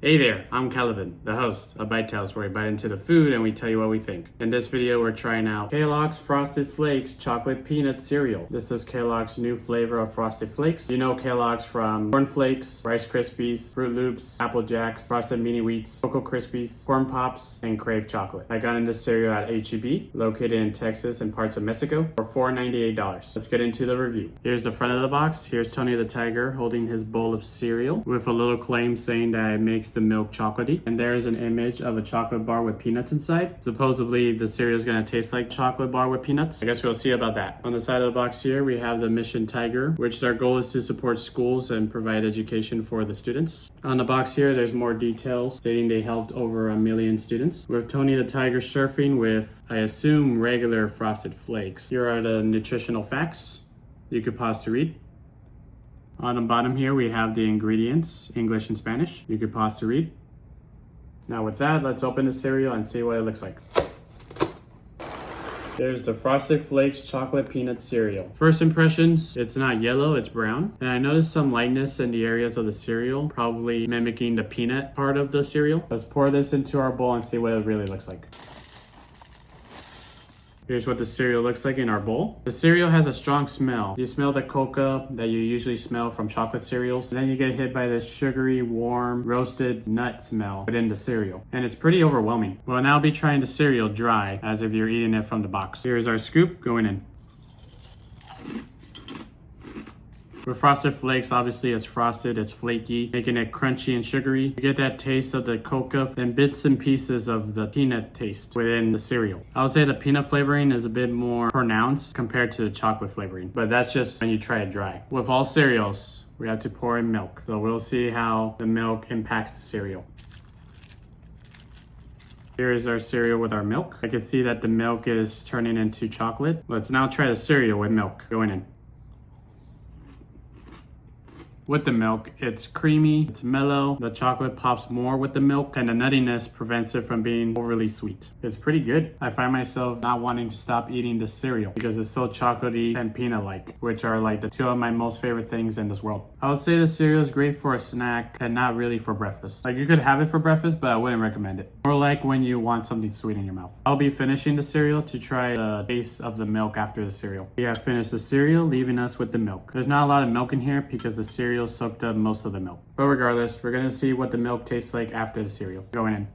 Hey there, I'm Kelvin, the host of Bitetells, where we bite into the food and we tell you what we think. In this video, we're trying out Kellogg's Frosted Flakes chocolate peanut cereal. This is Kellogg's new flavor of Frosted Flakes. You know Kellogg's from Corn Flakes, Rice Krispies, Froot Loops, Apple Jacks, Frosted Mini Wheats, Choco Krispies, Corn Pops, and Krave Chocolate. I got in this cereal at H-E-B, located in Texas and parts of Mexico, for $4.98. Let's get into the review. Here's the front of the box. Here's Tony the Tiger holding his bowl of cereal with a little claim saying that it makes the milk chocolatey, and there's an image of a chocolate bar with peanuts inside. Supposedly the cereal is going to taste like chocolate bar with peanuts. I guess we'll see about that. On the side of the box here we have the Mission Tiger, which their goal is to support schools and provide education for the students. On the box here there's more details stating they helped over 1 million students. With Tony the Tiger surfing with, I assume, regular Frosted Flakes. Here are the nutritional facts. You could pause to read. On the bottom here, we have the ingredients, English and Spanish. You could pause to read. Now with that, let's open the cereal and see what it looks like. There's the Frosted Flakes chocolate peanut cereal. First impressions, it's not yellow, it's brown. And I noticed some lightness in the areas of the cereal, probably mimicking the peanut part of the cereal. Let's pour this into our bowl and see what it really looks like. Here's what the cereal looks like in our bowl. The cereal has a strong smell. You smell the cocoa that you usually smell from chocolate cereals. And then you get hit by this sugary, warm, roasted nut smell within the cereal. And it's pretty overwhelming. We'll now be trying the cereal dry, as if you're eating it from the box. Here's our scoop going in. With Frosted Flakes, obviously it's frosted, it's flaky, making it crunchy and sugary. You get that taste of the cocoa and bits and pieces of the peanut taste within the cereal. I would say the peanut flavoring is a bit more pronounced compared to the chocolate flavoring, but that's just when you try it dry. With all cereals, we have to pour in milk. So we'll see how the milk impacts the cereal. Here is our cereal with our milk. I can see that the milk is turning into chocolate. Let's now try the cereal with milk going in. With the milk, it's creamy, it's mellow, the chocolate pops more with the milk, and the nuttiness prevents it from being overly sweet. It's pretty good. I find myself not wanting to stop eating this cereal because it's so chocolatey and peanut-like, which are like the two of my most favorite things in this world. I would say the cereal is great for a snack and not really for breakfast. Like, you could have it for breakfast, but I wouldn't recommend it. More like when you want something sweet in your mouth. I'll be finishing the cereal to try the taste of the milk after the cereal. We have finished the cereal, leaving us with the milk. There's not a lot of milk in here because the cereal soaked up most of the milk. But regardless, we're gonna see what the milk tastes like after the cereal. Going in.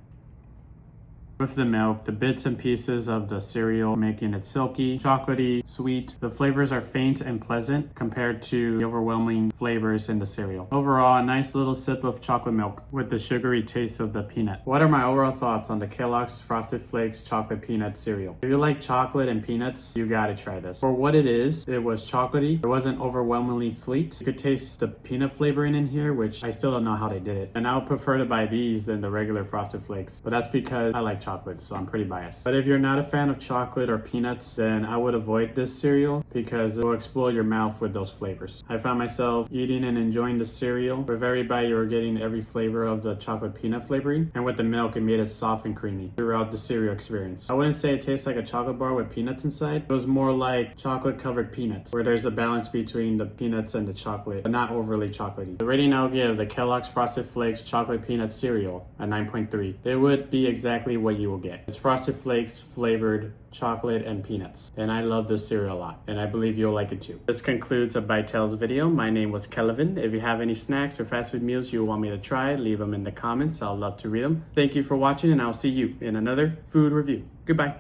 With the milk, the bits and pieces of the cereal making it silky, chocolatey, sweet. The flavors are faint and pleasant compared to the overwhelming flavors in the cereal. Overall, a nice little sip of chocolate milk with the sugary taste of the peanut. What are my overall thoughts on the Kellogg's Frosted Flakes chocolate peanut cereal? If you like chocolate and peanuts, you gotta try this. For what it is, it was chocolatey. It wasn't overwhelmingly sweet. You could taste the peanut flavoring in here, which I still don't know how they did it. And I would prefer to buy these than the regular Frosted Flakes. But that's because I like chocolate, so I'm pretty biased. But if you're not a fan of chocolate or peanuts, then I would avoid this cereal because it will explode your mouth with those flavors. I found myself eating and enjoying the cereal. With every bite, you were getting every flavor of the chocolate peanut flavoring, and with the milk, it made it soft and creamy throughout the cereal experience. I wouldn't say it tastes like a chocolate bar with peanuts inside. It was more like chocolate covered peanuts, where there's a balance between the peanuts and the chocolate, but not overly chocolatey. The rating I'll give the Kellogg's Frosted Flakes chocolate peanut cereal a 9.3. It would be exactly what you will get. It's Frosted Flakes flavored chocolate and peanuts, and I love this cereal a lot, and I believe you'll like it too. This concludes a Bitetells video. My name was Kelvin. If you have any snacks or fast food meals you want me to try, leave them in the comments. I'll love to read them. Thank you for watching, and I'll see you in another food review. Goodbye.